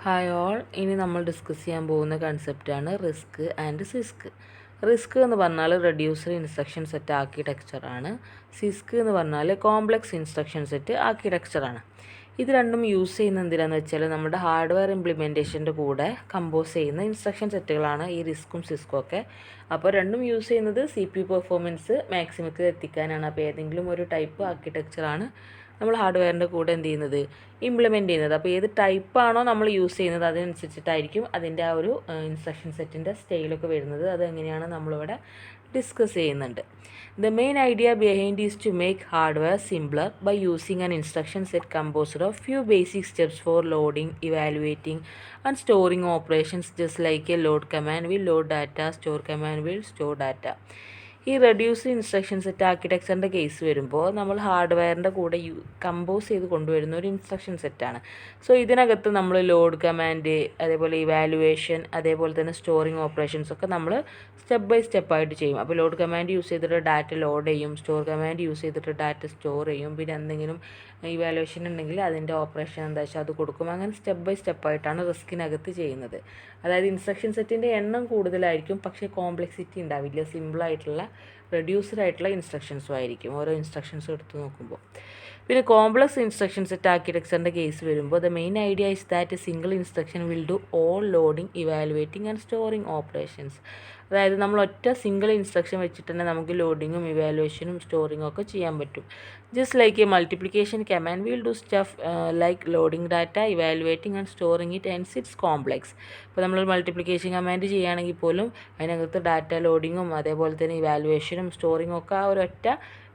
Hi all, ഇനി നമ്മൾ discuss ചെയ്യാൻ പോകുന്ന കൺസെപ്റ്റാണ് റിസ്ക് ആൻഡ് സിസ്ക്. റിസ്ക് എന്ന് പറഞ്ഞാൽ റെഡ്യൂസർ ഇൻസ്ട്രക്ഷൻ സെറ്റ് ആർക്കിടെക്ചറാണ്. സിസ്ക് എന്ന് പറഞ്ഞാൽ കോംപ്ലക്സ് ഇൻസ്ട്രക്ഷൻ സെറ്റ് ആർക്കിടെക്ചറാണ്. ഇത് രണ്ടും യൂസ് ചെയ്യുന്ന എന്തിനാണെന്ന് വെച്ചാൽ നമ്മുടെ ഹാർഡ്വെയർ ഇംപ്ലിമെൻറ്റേഷൻ്റെ കൂടെ കമ്പോസ് ചെയ്യുന്ന ഇൻസ്ട്രക്ഷൻ സെറ്റുകളാണ് ഈ റിസ്ക്കും സിസ്ക്കും ഒക്കെ. അപ്പോൾ രണ്ടും യൂസ് ചെയ്യുന്നത് CPU പെർഫോമൻസ് മാക്സിമത്തിൽ എത്തിക്കാനാണ്. അപ്പോൾ ഏതെങ്കിലും ഒരു ടൈപ്പ് ആർക്കിടെക്ചറാണ് നമ്മൾ ഹാർഡ്വെയറിൻ്റെ കൂടെ എന്ത് ചെയ്യുന്നത്, ഇംപ്ലിമെൻറ്റ് ചെയ്യുന്നത്. അപ്പോൾ ഏത് ടൈപ്പാണോ നമ്മൾ യൂസ് ചെയ്യുന്നത് അതിനനുസരിച്ചിട്ടായിരിക്കും അതിൻ്റെ ആ ഒരു ഇൻസ്ട്രക്ഷൻ സെറ്റിൻ്റെ സ്റ്റൈലൊക്കെ വരുന്നത്. അതെങ്ങനെയാണ് നമ്മളിവിടെ ഡിസ്കസ് ചെയ്യുന്നുണ്ട്. The main idea behind is to make hardware simpler by using an instruction set composed of few basic steps for loading, evaluating and storing operations, just like a load command will load data, store command will store data. ഈ reduced instruction set ആർക്കിടെക്ചറിൻ്റെ case വരുമ്പോൾ നമ്മൾ ഹാർഡ്വെയറിൻ്റെ കൂടെ compose ചെയ്ത് കൊണ്ടുവരുന്ന ഒരു instruction സെറ്റാണ്. So ഇതിനകത്ത് നമ്മൾ ലോഡ് കമാൻഡ്, അതേപോലെ ഇവാലുവേഷൻ, അതേപോലെ തന്നെ സ്റ്റോറിങ് ഓപ്പറേഷൻസ് ഒക്കെ നമ്മൾ സ്റ്റെപ്പ് ബൈ സ്റ്റെപ്പായിട്ട് ചെയ്യും. അപ്പോൾ ലോഡ് കമാൻഡ് യൂസ് ചെയ്തിട്ട് ഡാറ്റ ലോഡ് ചെയ്യും, സ്റ്റോർ കമാൻഡ് യൂസ് ചെയ്തിട്ട് ഡാറ്റ സ്റ്റോർ ചെയ്യും, പിന്നെ എന്തെങ്കിലും ഇവാലുവേഷൻ ഉണ്ടെങ്കിൽ അതിൻ്റെ ഓപ്പറേഷൻ എന്താ വെച്ചാൽ അത് കൊടുക്കും. അങ്ങനെ സ്റ്റെപ്പ് ബൈ സ്റ്റെപ്പായിട്ടാണ് റിസ്കിനകത്ത് ചെയ്യുന്നത്. അതായത് ഇൻസ്ട്രക്ഷൻ സെറ്റിൻ്റെ എണ്ണം കൂടുതലായിരിക്കും, പക്ഷേ കോംപ്ലക്സിറ്റി ഉണ്ടാവില്ല. സിമ്പിളായിട്ടുള്ള റെഡ്യൂസ്ഡ് ആയിട്ടുള്ള ഇൻസ്ട്രക്ഷൻസും ആയിരിക്കും ഓരോ ഇൻസ്ട്രക്ഷൻസും എടുത്ത് നോക്കുമ്പോൾ. പിന്നെ കോംപ്ലക്സ് ഇൻസ്ട്രക്ഷൻ സെറ്റ് ആർക്കിടെക്ചറിൻ്റെ കേസ് വരുമ്പോൾ the main idea is that A single instruction will do all loading, evaluating and storing operations. അതായത് നമ്മൾ ഒറ്റ സിംഗിൾ ഇൻസ്ട്രക്ഷൻ വെച്ചിട്ട് തന്നെ നമുക്ക് ലോഡിങ്ങും ഇവാലുവേഷനും സ്റ്റോറിങ്ങും ഒക്കെ ചെയ്യാൻ പറ്റും. Just like A multiplication command will do stuff like loading data, evaluating and storing it and it's complex. ഇപ്പോൾ നമ്മൾ മൾട്ടിപ്ലിക്കേഷൻ കമാൻഡ് ചെയ്യുകയാണെങ്കിൽ പോലും അതിനകത്ത് ഡാറ്റ ലോഡിങ്ങും അതേപോലെ തന്നെ ഇവാലുവേഷനും സ്റ്റോറിങ്ങും ഒക്കെ ആ ഒരൊറ്റ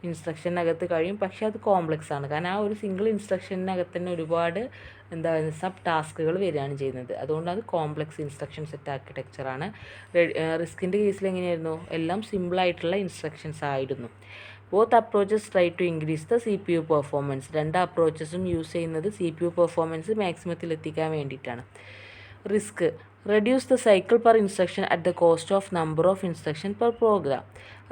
ഇൻസ്ട്രക്ഷനകത്ത് കഴിയും. പക്ഷേ അത് കോംപ്ലക്സ് ആണ്, കാരണം ആ ഒരു സിംഗിൾ ഇൻസ്ട്രക്ഷനകത്ത് തന്നെ ഒരുപാട് എന്താ പറയുക സബ് ടാസ്കുകൾ വരികയാണ് ചെയ്യുന്നത്. അതുകൊണ്ട് അത് കോംപ്ലക്സ് ഇൻസ്ട്രക്ഷൻ സെറ്റ് ആർക്കിടെക്ചറാണ്. റിസ്കിൻ്റെ കേസിൽ എങ്ങനെയായിരുന്നു, എല്ലാം സിമ്പിളായിട്ടുള്ള ഇൻസ്ട്രക്ഷൻസ് ആയിരുന്നു. Both approaches try to increase the CPU performance. രണ്ട് അപ്രോച്ചസും യൂസ് ചെയ്യുന്നത് CPU പെർഫോമൻസ് മാക്സിമത്തിൽ എത്തിക്കാൻ വേണ്ടിയിട്ടാണ്. RISC reduce the cycle per instruction at the cost of number of instruction per program.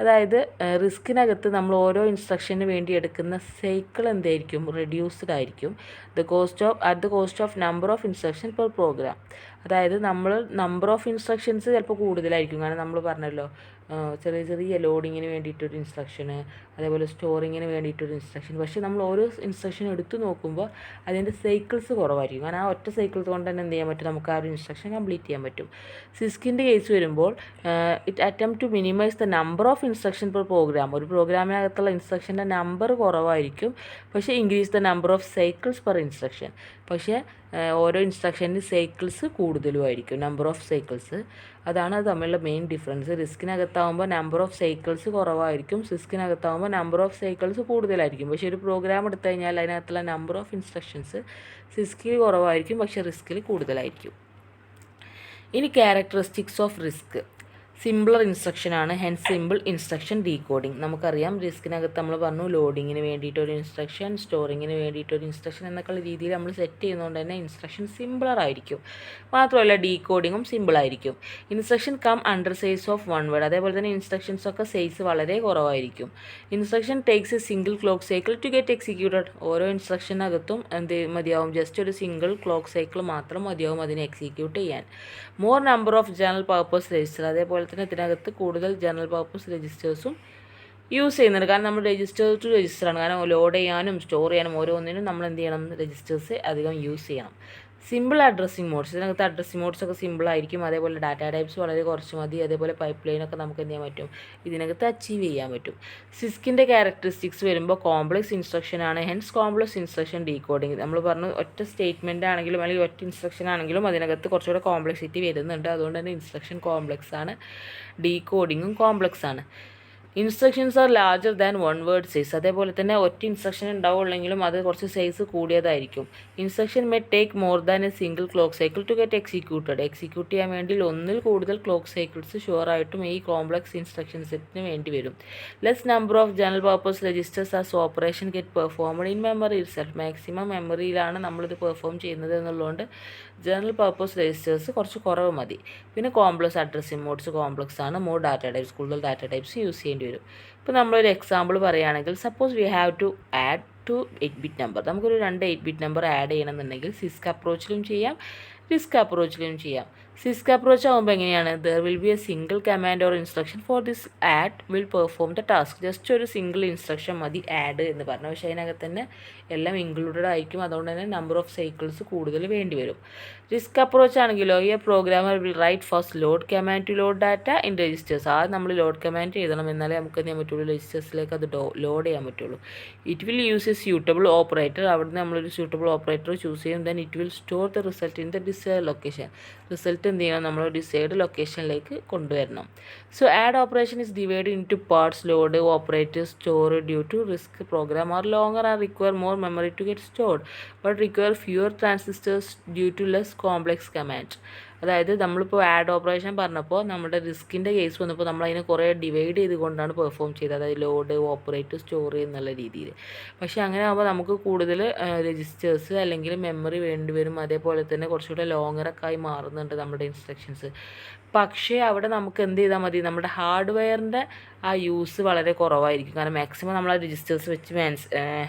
അതായത് റിസ്കിനകത്ത് നമ്മൾ ഓരോ ഇൻസ്ട്രക്ഷന് വേണ്ടി എടുക്കുന്ന സൈക്കിൾ എന്തായിരിക്കും, റെഡ്യൂസ്ഡ് ആയിരിക്കും. At the cost of number of instruction per program. അതായത് നമ്മൾ നമ്പർ ഓഫ് ഇൻസ്ട്രക്ഷൻസ് ചിലപ്പോൾ കൂടുതലായിരിക്കും, കാരണം നമ്മൾ പറഞ്ഞല്ലോ ചെറിയ ചെറിയ ലോഡിങ്ങിന് വേണ്ടിയിട്ടൊരു ഇൻസ്ട്രക്ഷന്, അതേപോലെ സ്റ്റോറിങ്ങിന് വേണ്ടിയിട്ടൊരു ഇൻസ്ട്രക്ഷൻ. പക്ഷേ നമ്മൾ ഓരോ ഇൻസ്ട്രക്ഷൻ എടുത്തു നോക്കുമ്പോൾ അതിൻ്റെ സൈക്കിൾസ് കുറവായിരിക്കും, കാരണം ആ ഒറ്റ സൈക്കിൾ കൊണ്ട് തന്നെ എന്ത് ചെയ്യാൻ പറ്റും, നമുക്ക് ആ ഒരു ഇൻസ്ട്രക്ഷൻ കംപ്ലീറ്റ് ചെയ്യാൻ പറ്റും. സിസ്കിൻ്റെ കേസ് വരുമ്പോൾ it attempt to minimize the number of instruction per program. ഒരു പ്രോഗ്രാമിനകത്തുള്ള ഇൻസ്ട്രക്ഷൻ്റെ നമ്പർ കുറവായിരിക്കും, പക്ഷേ increase the number of cycles per instruction. പക്ഷേ ഓരോ ഇൻസ്ട്രക്ഷൻ്റെ സൈക്കിൾസ് കൂടുതലുമായിരിക്കും, നമ്പർ ഓഫ് സൈക്കിൾസ്. അതാണ് അത് തമ്മിലുള്ള മെയിൻ ഡിഫറൻസ്. റിസ്കിനകത്താവുമ്പോൾ നമ്പർ ഓഫ് സൈക്കിൾസ് കുറവായിരിക്കും, സിസ്കിനകത്താവുമ്പോൾ നമ്പർ ഓഫ് സൈക്കിൾസ് കൂടുതലായിരിക്കും. പക്ഷേ ഒരു പ്രോഗ്രാം എടുത്തു കഴിഞ്ഞാൽ അതിനകത്തുള്ള നമ്പർ ഓഫ് ഇൻസ്ട്രക്ഷൻസ് സിസ്കിൽ കുറവായിരിക്കും, പക്ഷേ റിസ്കിൽ കൂടുതലായിരിക്കും. ഇനി ക്യാരക്ടറിസ്റ്റിക്സ് ഓഫ് റിസ്ക്. സിമ്പിളർ ഇൻസ്ട്രക്ഷനാണ്, ഹെൻസ് സിമ്പിൾ ഇൻസ്ട്രക്ഷൻ ഡീകോഡിങ്. നമുക്കറിയാം റിസ്കിനകത്ത് നമ്മൾ പറഞ്ഞു ലോഡിങ്ങിന് വേണ്ടിയിട്ടൊരു ഇൻസ്ട്രക്ഷൻ, സ്റ്റോറിങ്ങിന് വേണ്ടിയിട്ടൊരു ഇൻസ്ട്രക്ഷൻ എന്നൊക്കെയുള്ള രീതിയിൽ നമ്മൾ സെറ്റ് ചെയ്യുന്നതുകൊണ്ട് തന്നെ ഇൻസ്ട്രക്ഷൻ സിമ്പിളർ ആയിരിക്കും. മാത്രമല്ല ഡീകോഡിങ്ങും സിമ്പിളായിരിക്കും. Instruction come under size of one word. അതേപോലെ തന്നെ ഇൻസ്ട്രക്ഷൻസൊക്കെ സൈസ് വളരെ കുറവായിരിക്കും. Instruction takes a single clock cycle to get executed. ഓരോ ഇൻസ്ട്രക്ഷനകത്തും എന്ത് മതിയാവും, ജസ്റ്റ് ഒരു സിംഗിൾ ക്ലോക്ക് സൈക്കിൾ മാത്രം മതിയാവും അതിനെ എക്സിക്യൂട്ട് ചെയ്യാൻ. More number of general purpose register. അതേപോലെ തന്നെ ഇതിനകത്ത് കൂടുതൽ ജനറൽ പർപ്പസ് രജിസ്റ്റേഴ്സും യൂസ് ചെയ്യുന്നുണ്ട്, കാരണം നമ്മൾ രജിസ്റ്റർ ടു രജിസ്റ്ററാണ്. കാരണം ലോഡ് ചെയ്യാനും സ്റ്റോർ ചെയ്യാനും ഓരോന്നിനും നമ്മൾ എന്ത് ചെയ്യണം, രജിസ്റ്റേഴ്സ് അധികം യൂസ് ചെയ്യണം. Simple addressing modes. ഇതിനകത്ത് അഡ്രസ്സിംഗ് മോഡ്സ് ഒക്കെ സിമ്പിളായിരിക്കും. അതേപോലെ ഡാറ്റ ടൈപ്സ് വളരെ കുറച്ച് മതി. അതേപോലെ പൈപ്പ് ലൈനൊക്കെ നമുക്ക് എന്ത് ചെയ്യാൻ പറ്റും, ഇതിനകത്ത് അച്ചീവ് ചെയ്യാൻ പറ്റും. സിസ്കിൻ്റെ ക്യാരക്ടറിസ്റ്റിക്സ് വരുമ്പോൾ കോംപ്ലക്സ് ഇൻസ്ട്രക്ഷൻ ആണ്, ഹെൻസ് കോംപ്ലക്സ് ഇൻസ്ട്രക്ഷൻ ഡീകോഡിങ്. നമ്മൾ പറഞ്ഞു ഒറ്റ സ്റ്റേറ്റ്മെൻ്റ് ആണെങ്കിലും അല്ലെങ്കിൽ ഒറ്റ ഇൻസ്ട്രക്ഷൻ ആണെങ്കിലും അതിനകത്ത് കുറച്ചുകൂടെ കോംപ്ലക്സിറ്റി വരുന്നുണ്ട്. അതുകൊണ്ട് തന്നെ ഇൻസ്ട്രക്ഷൻ കോംപ്ലക്സ് ആണ്, ഡീകോഡിങ്ങും കോംപ്ലക്സ് ആണ്. Instructions are larger than one word size. അതേപോലെ തന്നെ ഒറ്റ ഇൻസ്ട്രക്ഷൻ ഉണ്ടാവുള്ളെങ്കിലും അത് കുറച്ച് സൈസ് കൂടിയതായിരിക്കും. Instruction may take more than a single clock cycle to get executed. Execute ചെയ്യാൻ വേണ്ടി ഒന്നിൽ കൂടുതൽ ക്ലോക്ക് സൈക്കിൾസ് ഷുവറായിട്ടും ഈ കോംപ്ലക്സ് ഇൻസ്ട്രക്ഷൻ സെറ്റിന് വേണ്ടി വരും. Less number of general purpose registers as operation get performed in memory itself. Maximum മെമ്മറിയിലാണ് നമ്മളിത് പെർഫോം ചെയ്യുന്നത് എന്നുള്ളതുകൊണ്ട് ജനറൽ പർപ്പസ് രജിസ്റ്റേഴ്സ് കുറച്ച് കുറവ് മതി. പിന്നെ കോംപ്ലക്സ് അഡ്രസ്സിംഗ് മോഡ്സ് കോംപ്ലക്സ് ആണ്, മോർ ഡാറ്റ ടൈപ്സ്, കൂടുതൽ ഡാറ്റ ടൈപ്സ് യൂസ് ചെയ്യേണ്ടി വരും. ഇപ്പോൾ നമ്മളൊരു എക്സാമ്പിൾ പറയുകയാണെങ്കിൽ suppose we have to add two 8-bit number. നമുക്കൊരു 2 8-bit നമ്പർ ആഡ് ചെയ്യണമെന്നുണ്ടെങ്കിൽ സിസ്ക് അപ്രോച്ചിലും ചെയ്യാം, റിസ്ക് അപ്രോച്ചിലും ചെയ്യാം. സിസ്ക് അപ്രോച്ച് ആകുമ്പോൾ എങ്ങനെയാണ്, there will be a single command or instruction for this add will perform the task. Just ഒരു single instruction മതി ആഡ് എന്ന് പറഞ്ഞു. പക്ഷേ അതിനകത്ത് തന്നെ എല്ലാം ഇൻക്ലൂഡഡ് ആയിരിക്കും. അതുകൊണ്ട് തന്നെ നമ്പർ ഓഫ് സൈക്കിൾസ് കൂടുതൽ വേണ്ടി വരും. റിസ്ക് അപ്രോച്ച് ആണെങ്കിലോ ഈ programmer will write first load command to load data in registers. ആദ്യം നമ്മൾ ലോഡ് കമാൻഡ് എഴുതണം, എന്നാലേ നമുക്ക് എന്ത് ചെയ്യാൻ പറ്റുള്ളൂ, രജിസ്റ്റേഴ്സിലേക്ക് അത് ലോഡ് ചെയ്യാൻ പറ്റുള്ളൂ. It will use a suitable operator. അവിടുന്ന് നമ്മളൊരു സ്യൂട്ടബിൾ ഓപ്പറേറ്റർ ചൂസ് ചെയ്യും. Then it will store the result in the decide location. Result എന്ത് ചെയ്യണം, നമ്മൾ ഡിസൈഡ് ലൊക്കേഷനിലേക്ക് കൊണ്ടുവരണം. So add operation is divide in two parts. Load, operator, store. Due to RISC program are longer and require more memory to get stored but require fewer transistors due to less complex command. അതായത് നമ്മളിപ്പോൾ add operation പറഞ്ഞപ്പോൾ നമ്മുടെ റിസ്കിൻ്റെ case വന്നപ്പോൾ നമ്മളതിനെ കുറേ divide ചെയ്തുകൊണ്ടാണ് perform ചെയ്തത്. അതായത് ലോഡ്, ഓപ്പറേറ്റ്, സ്റ്റോർ എന്നുള്ള രീതിയിൽ. പക്ഷേ അങ്ങനെ ആകുമ്പോൾ നമുക്ക് കൂടുതൽ രജിസ്റ്റേഴ്സ് അല്ലെങ്കിൽ മെമ്മറി വേണ്ടി വരും. അതേപോലെ തന്നെ കുറച്ചുകൂടെ ലോങ്ങറൊക്കെ ആയി മാറുന്നുണ്ട് നമ്മുടെ ഇൻസ്ട്രക്ഷൻസ്. പക്ഷേ അവിടെ നമുക്ക് എന്ത് ചെയ്താൽ മതി, നമ്മുടെ ഹാർഡ്വെയറിൻ്റെ ആ യൂസ് വളരെ കുറവായിരിക്കും. കാരണം മാക്സിമം നമ്മൾ ആ രജിസ്റ്റേഴ്സ് വെച്ച്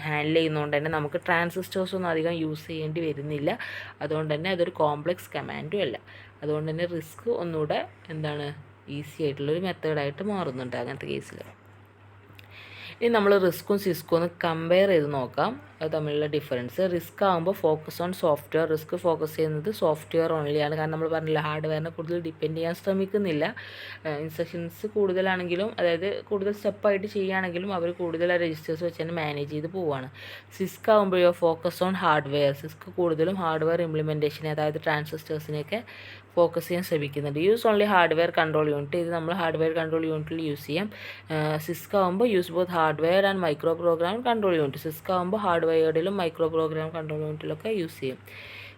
ഹാൻഡിൽ ചെയ്യുന്നതുകൊണ്ട് തന്നെ നമുക്ക് ട്രാൻസിസ്റ്റേഴ്സ് ഒന്നും അധികം യൂസ് ചെയ്യേണ്ടി വരുന്നില്ല. അതുകൊണ്ട് തന്നെ അതൊരു കോംപ്ലെക്സ് കമാൻഡും അല്ല. അതുകൊണ്ട് തന്നെ റിസ്ക് ഒന്നുകൂടെ എന്താണ് ഈസി ആയിട്ടുള്ളൊരു മെത്തേഡായിട്ട് മാറുന്നുണ്ട് അങ്ങനത്തെ കേസിൽ. ഇനി നമ്മൾ റിസ്ക്കും സിസ്ക്കും ഒന്ന് കമ്പയർ ചെയ്ത് നോക്കാം, അത് തമ്മിലുള്ള ഡിഫറൻസ്. റിസ്ക് ആകുമ്പോൾ focus on software. Risk focus ചെയ്യുന്നത് സോഫ്റ്റ്വെയർ ഓൺലിയാണ്. കാരണം നമ്മൾ പറഞ്ഞില്ല, ഹാർഡ്വെയറിനെ കൂടുതൽ ഡിപ്പെൻഡ് ചെയ്യാൻ ശ്രമിക്കുന്നില്ല. ഇൻസ്ട്രക്ഷൻസ് കൂടുതലാണെങ്കിലും, അതായത് കൂടുതൽ സ്റ്റെപ്പായിട്ട് ചെയ്യുകയാണെങ്കിലും അവർ കൂടുതൽ രജിസ്റ്റേഴ്സ് വെച്ച് തന്നെ മാനേജ് ചെയ്ത് പോവുകയാണ്. സിസ്ക് ആകുമ്പോഴോ ഫോക്കസ് ഓൺ ഹാർഡ്വെയർ. സിസ്ക് കൂടുതലും ഹാർഡ്വെയർ ഇംപ്ലിമെൻറ്റേഷനെ, അതായത് ട്രാൻസിസ്റ്റേഴ്സിനെയൊക്കെ ഫോക്കസ് ചെയ്യാൻ ശ്രമിക്കുന്നുണ്ട്. Use only hardware control unit. ഇത് നമ്മൾ ഹാർഡ്വെയർ കൺട്രോൾ യൂണിറ്റിൽ യൂസ് ചെയ്യാം. സിസ്ക് ആകുമ്പോൾ use both hardware and micro program control unit. CISC ആകുമ്പോൾ ഹാർഡ്വെയറിലും മൈക്രോ പ്രോഗ്രാം കൺട്രോൾ യൂണിറ്റിലൊക്കെ യൂസ് ചെയ്യും.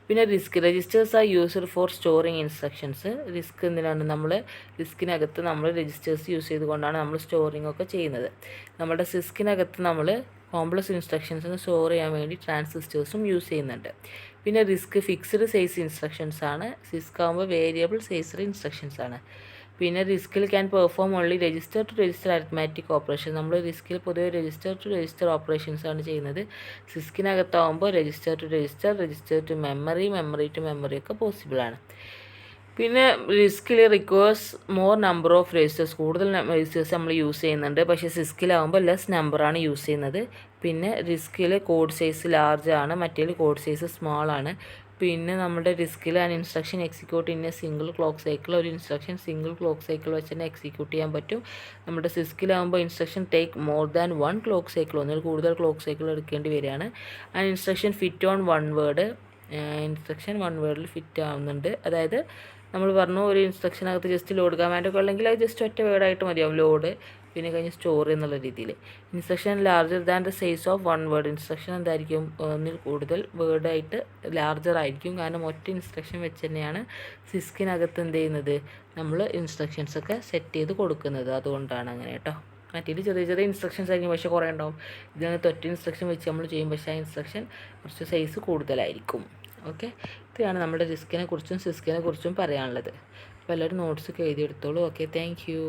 പിന്നെ RISC registers are used for storing instructions. RISC എന്തിനാണ്, നമ്മൾ റിസ്കിനകത്ത് നമ്മൾ രജിസ്റ്റേഴ്സ് യൂസ് ചെയ്തുകൊണ്ടാണ് നമ്മൾ സ്റ്റോറിങ് ഒക്കെ ചെയ്യുന്നത്. നമ്മുടെ സിസ്കിനകത്ത് നമ്മൾ കോംപ്ലക്സ് ഇൻസ്ട്രക്ഷൻസിന് സ്റ്റോർ ചെയ്യാൻ വേണ്ടി ട്രാൻസിസ്റ്റേഴ്സും യൂസ് ചെയ്യുന്നുണ്ട്. പിന്നെ റിസ്ക് ഫിക്സ്ഡ് സൈസ് ഇൻസ്ട്രക്ഷൻസ് ആണ്. സിസ്ക് ആകുമ്പോൾ വേരിയബിൾ സൈസ്ഡ് ഇൻസ്ട്രക്ഷൻസ് ആണ്. പിന്നെ റിസ്കിൽ can perform only register to register arithmetic operation. നമ്മൾ റിസ്കിൽ പൊതുവെ രജിസ്റ്റർ ടു രജിസ്റ്റർ ഓപ്പറേഷൻസ് ആണ് ചെയ്യുന്നത്. സിസ്കിനകത്താവുമ്പോൾ register to register, register to memory, memory to memory ഒക്കെ പോസിബിളാണ്. പിന്നെ റിസ്കിൽ requires more number of registers. കൂടുതൽ രജിസ്റ്റേഴ്സ് നമ്മൾ യൂസ് ചെയ്യുന്നുണ്ട്. പക്ഷേ സിസ്കിലാവുമ്പോൾ ലെസ് നമ്പറാണ് യൂസ് ചെയ്യുന്നത്. പിന്നെ റിസ്കിൽ കോഡ് സൈസ് ലാർജ് ആണ്, മറ്റേതിൽ കോഡ് സൈസ് സ്മോൾ ആണ്. പിന്നെ നമ്മുടെ റിസ്കിൽ an instruction execute in a single clock cycle. ഒരു ഇൻസ്ട്രക്ഷൻ സിംഗിൾ ക്ലോക്ക് സൈക്കിൾ വെച്ച് തന്നെ എക്സിക്യൂട്ട് ചെയ്യാൻ പറ്റും. നമ്മുടെ സിസ്കിലാകുമ്പോൾ instruction take more than 1 clock cycle, ഒന്നിൽ കൂടുതൽ ക്ലോക്ക് സൈക്കിൾ എടുക്കേണ്ടി വരികയാണ്. An instruction fit on 1 word. Instruction 1 വേർഡിൽ ഫിറ്റ് ആവുന്നുണ്ട്. അതായത് നമ്മൾ പറഞ്ഞു, ഒരു ഇൻസ്ട്രക്ഷനകത്ത് ജസ്റ്റ് ലോഡ് കമാൻഡൊക്കെ ഉണ്ടെങ്കിൽ അത് ജസ്റ്റ് ഒറ്റ വേർഡായിട്ട് മതിയാവും. ലോഡ് പിന്നെ കഴിഞ്ഞ് സ്റ്റോർ എന്നുള്ള രീതിയിൽ. Instruction larger than the size of 1 word. Instruction എന്തായിരിക്കും, ഒന്നിൽ കൂടുതൽ വേർഡായിട്ട് ലാർജർ ആയിരിക്കും. കാരണം ഒറ്റ ഇൻസ്ട്രക്ഷൻ വെച്ച് തന്നെയാണ് സിസ്കിനകത്ത് എന്ത് ചെയ്യുന്നത്, നമ്മൾ ഇൻസ്ട്രക്ഷൻസൊക്കെ സെറ്റ് ചെയ്ത് കൊടുക്കുന്നത്. അതുകൊണ്ടാണ് അങ്ങനെ കേട്ടോ. മറ്റേത് ചെറിയ ചെറിയ ഇൻസ്ട്രക്ഷൻസ് ആയിരിക്കും, പക്ഷേ കുറേ ഉണ്ടാവും. ഇതിനകത്ത് ഒറ്റ ഇൻസ്ട്രക്ഷൻ വെച്ച് നമ്മൾ ചെയ്യും, പക്ഷേ ആ ഇൻസ്ട്രക്ഷൻ കുറച്ച് സൈസ് കൂടുതലായിരിക്കും. ഓക്കെ, ഇത്രയാണ് നമ്മുടെ റിസ്കിനെ കുറിച്ചും സിസ്കിനെ കുറിച്ചും പറയാനുള്ളത്. അപ്പോൾ എല്ലാവരും നോട്ട്സൊക്കെ എഴുതിയെടുത്തോളൂ. Okay, thank U.